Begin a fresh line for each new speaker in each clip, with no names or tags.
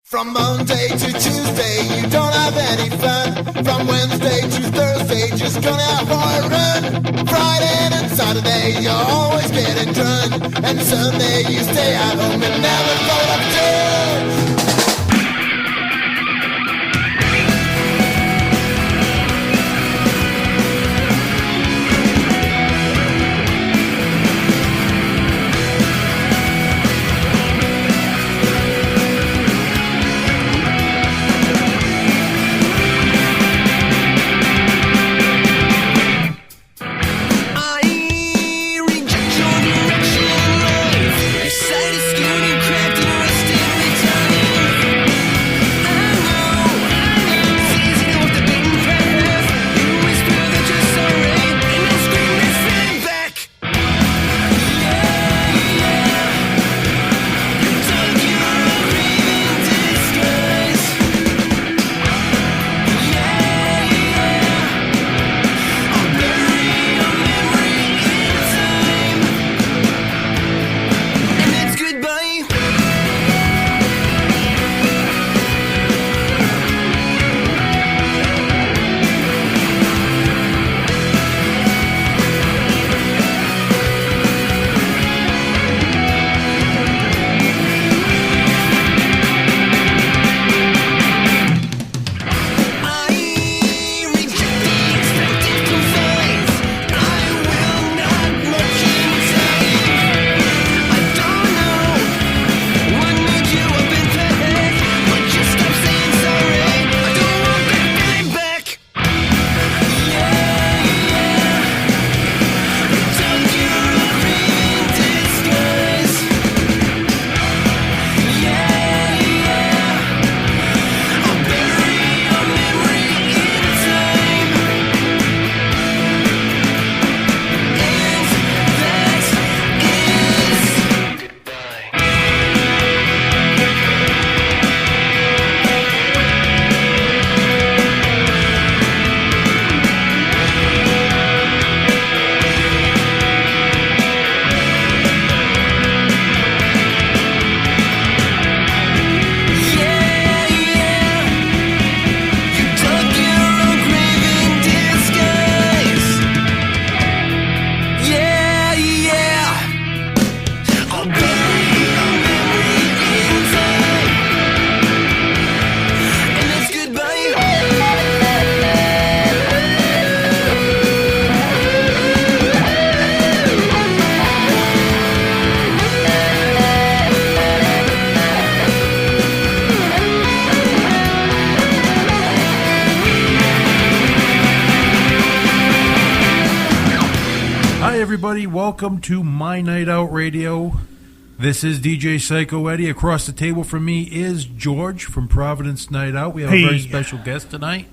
From Monday to Tuesday, you don't have any fun. From Wednesday to Thursday, just gonna have a run. Friday and Saturday, you're always getting drunk. And Sunday, you stay at home and never thought of doing.
Welcome to MyNightOut Radio. This is DJ Psycho Eddie. Across the table from me is George from Providence Night Out. We have a very special guest tonight,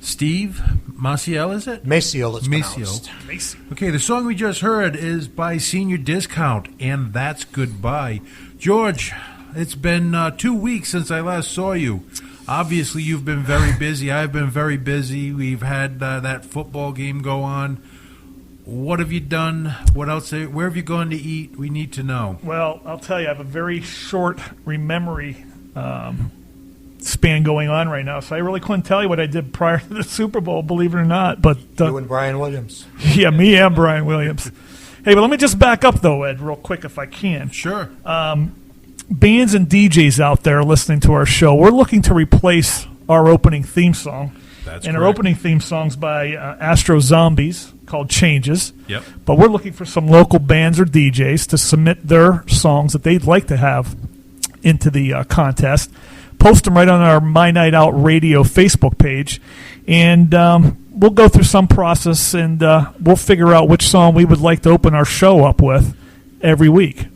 Steve Maciel, is it?
Maciel, it's pronounced.
Okay, the song we just heard is by Senior Discount, and that's Goodbye. George, it's been 2 weeks since I last saw you. Obviously, you've been very busy. I've been very busy. We've had that football game go on. What have you done? What else? Where have you gone to eat? We need to know.
Well, I'll tell you, I have a very short memory span going on right now, so I really couldn't tell you what I did prior to the Super Bowl, believe it or not. But
you and Brian Williams.
Yeah, me and Brian Williams. Hey, but let me just back up, though, Ed, real quick if I can.
Sure.
Bands and DJs out there listening to our show, we're looking to replace our opening theme song.
That's
and
correct.
Our opening theme song's by Astro Zombies, called Changes.
Yep.
But we're looking for some local bands or DJs to submit their songs that they'd like to have into the contest. Post them right on our My Night Out Radio Facebook page, and we'll go through some process, and we'll figure out which song we would like to open our show up with every week.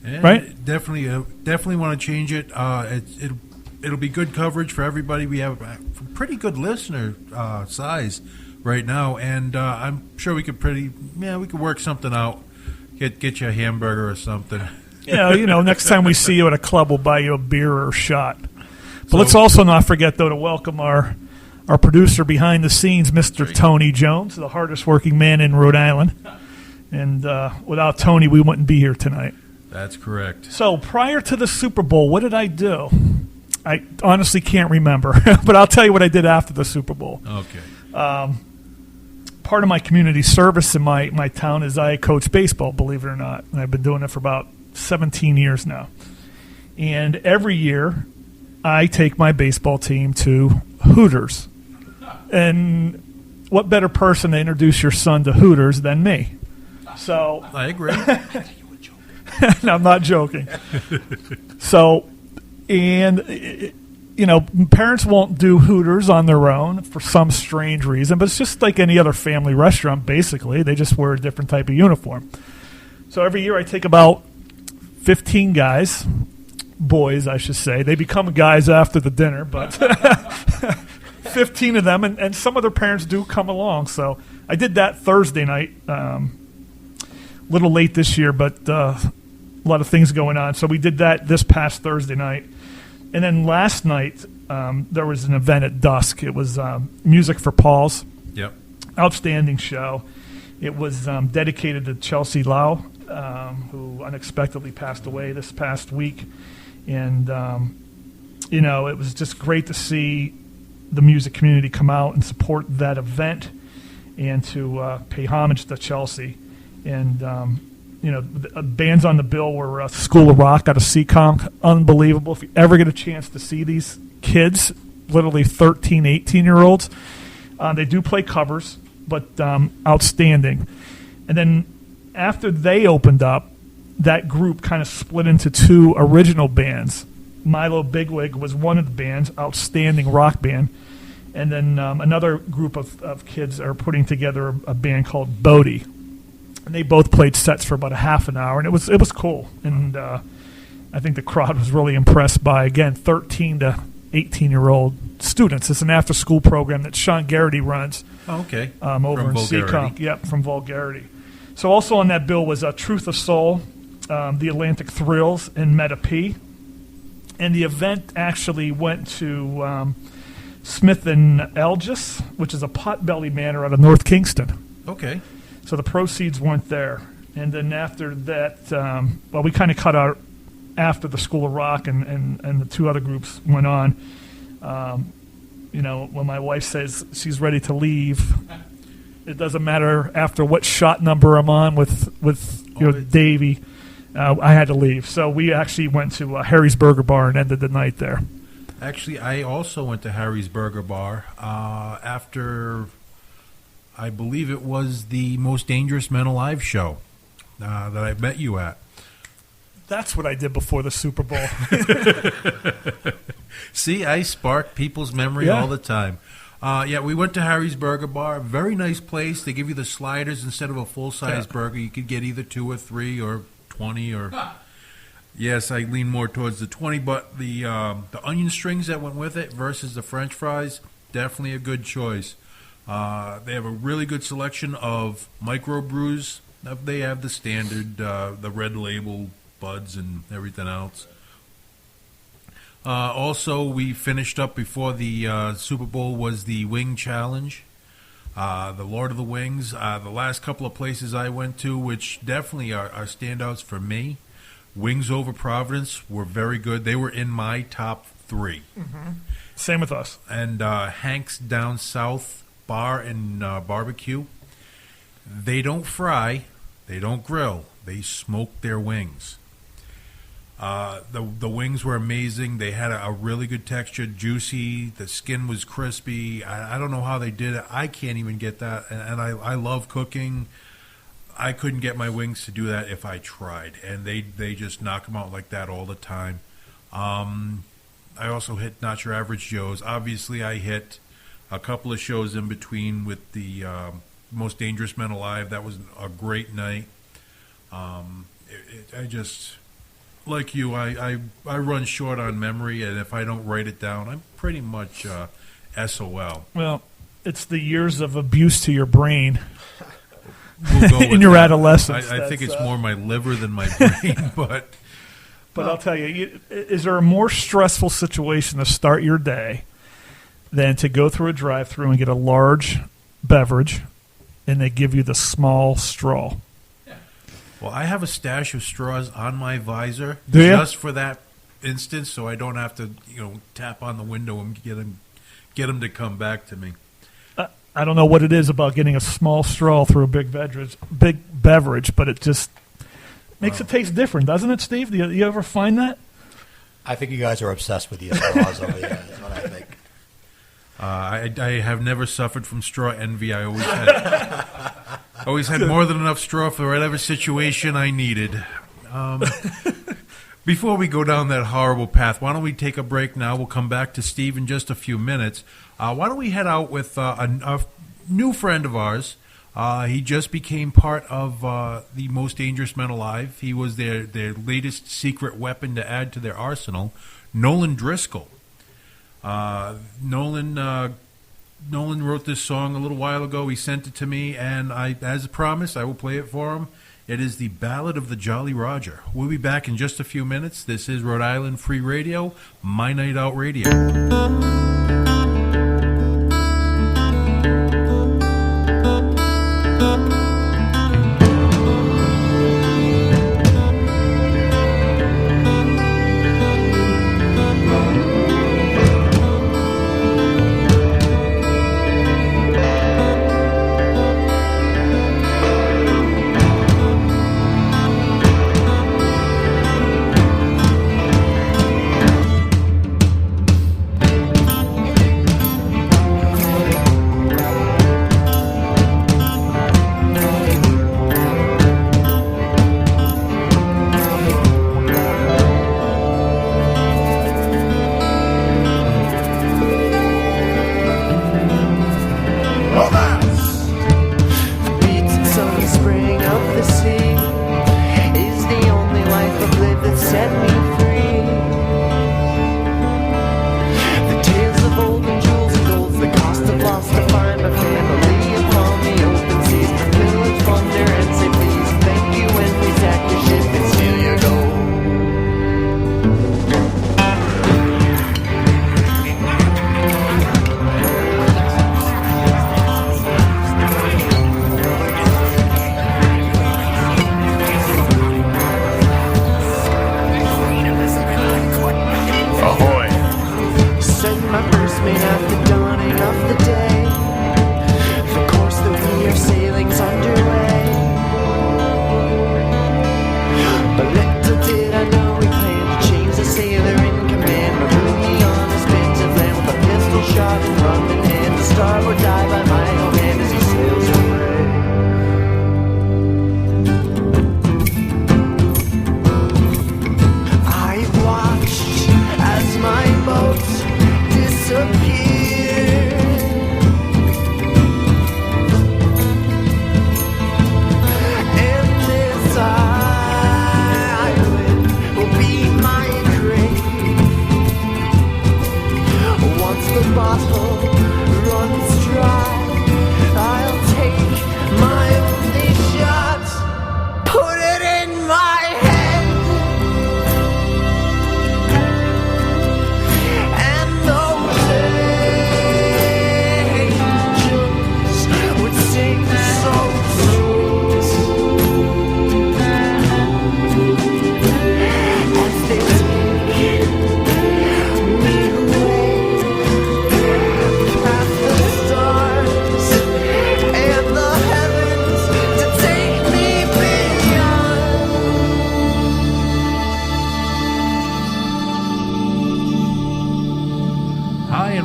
And
right?
Definitely want to change it. It'll be good coverage for everybody. We have a pretty good listener size right now, and I'm sure we could work something out. Get you a hamburger or something.
Yeah, next time we see you at a club, we'll buy you a beer or a shot. But let's also not forget, though, to welcome our producer behind the scenes, Mr. Tony Jones, the hardest working man in Rhode Island. And without Tony, we wouldn't be here tonight.
That's correct.
So prior to the Super Bowl, what did I do? I honestly can't remember, but I'll tell you what I did after the Super Bowl.
Okay.
Part of my community service in my town is I coach baseball, believe it or not. And I've been doing it for about 17 years now. And every year, I take my baseball team to Hooters. And what better person to introduce your son to Hooters than me? So
I agree.
no, I'm not joking. So, and parents won't do Hooters on their own for some strange reason, but it's just like any other family restaurant, basically. They just wear a different type of uniform. So every year I take about 15 guys, boys, I should say. They become guys after the dinner, but 15 of them, and some of their parents do come along. So I did that Thursday night. A little late this year, but a lot of things going on. So we did that this past Thursday night. And then last night, there was an event at dusk. It was Music for Paul's.
Yep.
Outstanding show. It was dedicated to Chelsea Lau, who unexpectedly passed away this past week. And, it was just great to see the music community come out and support that event and to pay homage to Chelsea. And, the bands on the bill were School of Rock out of Psyco. Unbelievable. If you ever get a chance to see these kids, literally 13, 18-year-olds, they do play covers, but outstanding. And then after they opened up, that group kind of split into two original bands. Milo Bigwig was one of the bands, outstanding rock band. And then another group of kids are putting together a band called Bodie. And they both played sets for about a half an hour, and it was cool. And I think the crowd was really impressed by, again, 13 to 18-year-old students. It's an after-school program that Sean Garrity runs.
Oh, okay.
Over in Psyco. Yep, from Vulgarity. So also on that bill was Truth of Soul, the Atlantic Thrills, and Meta P. And the event actually went to Smith and Elgis, which is a Potbelly Manor out of North Kingston.
Okay.
So the proceeds weren't there. And then after that, we kind of cut out after the School of Rock and the two other groups went on. When my wife says she's ready to leave, it doesn't matter after what shot number I'm on with Davey. I had to leave. So we actually went to Harry's Burger Bar and ended the night there.
Actually, I also went to Harry's Burger Bar after, I believe it was the Most Dangerous Men Alive show that I met you at.
That's what I did before the Super Bowl.
See, I spark people's memory all the time. We went to Harry's Burger Bar. Very nice place. They give you the sliders instead of a full-size burger. You could get either 2 or 3 or 20 or... Yes, I lean more towards the 20, but the onion strings that went with it versus the French fries, definitely a good choice. They have a really good selection of microbrews. They have the standard, the Red Label buds and everything else. Also, we finished up before the Super Bowl was the Wing Challenge, the Lord of the Wings. The last couple of places I went to, which definitely are standouts for me, Wings over Providence were very good. They were in my top 3.
Mm-hmm. Same with us.
And Hank's Down South Bar and Barbecue. They don't fry. They don't grill. They smoke their wings. The wings were amazing. They had a really good texture, juicy. The skin was crispy. I don't know how they did it. I can't even get that. And I love cooking. I couldn't get my wings to do that if I tried. And they just knock them out like that all the time. I also hit Not Your Average Joe's. Obviously, I hit a couple of shows in between with the Most Dangerous Men Alive. That was a great night. I just, like you, I run short on memory, and if I don't write it down, I'm pretty much SOL.
Well, it's the years of abuse to your brain.
We'll go
in your
that.
adolescence.
I think it's more my liver than my brain, but...
But I'll tell you, is there a more stressful situation to start your day than to go through a drive-thru and get a large beverage, and they give you the small straw?
Well, I have a stash of straws on my visor
Do you?
just for that instant, so I don't have to, tap on the window and get him to come back to me.
I don't know what it is about getting a small straw through a big beverage, but it just makes it taste different, doesn't it, Steve? Do you ever find that?
I think you guys are obsessed with the straws over here, is what I think.
I have never suffered from straw envy. I always had more than enough straw for whatever situation I needed. Before we go down that horrible path, why don't we take a break now? We'll come back to Steve in just a few minutes. Why don't we head out with a new friend of ours? He just became part of the Most Dangerous Men Alive. He was their latest secret weapon to add to their arsenal, Nolan Driscoll. Nolan wrote this song a little while ago. He sent it to me, and as promised, I will play it for him. It is the Ballad of the Jolly Roger. We'll be back in just a few minutes. This is Rhode Island Free Radio, MyNightOut Radio.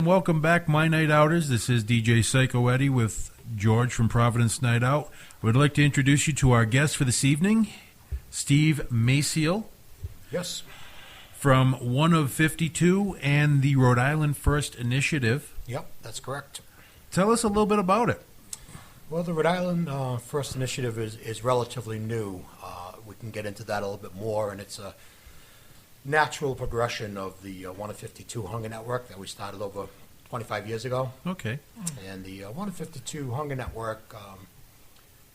Welcome back, My Night Outers. This is DJ Psycho Eddie with George from Providence Night Out. I would like to introduce you to our guest for this evening, Steve Maciel.
Yes.
From One of 52 and the Rhode Island First Initiative.
Yep, that's correct.
Tell us a little bit about it.
Well, the Rhode Island First Initiative is relatively new. We can get into that a little bit more, and it's a natural progression of the 1 of 52 Hunger Network that we started over 25 years ago.
Okay.
And the 1 of 52 Hunger Network,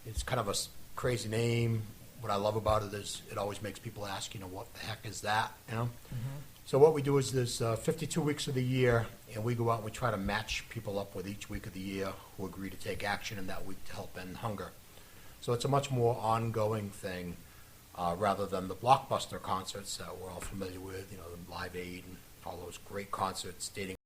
it's kind of a crazy name. What I love about it is it always makes people ask, what the heck is that, Mm-hmm. So what we do is there's 52 weeks of the year, and we go out and we try to match people up with each week of the year who agree to take action in that week to help end hunger. So it's a much more ongoing thing. rather than the blockbuster concerts that we're all familiar with, the Live Aid and all those great concerts dating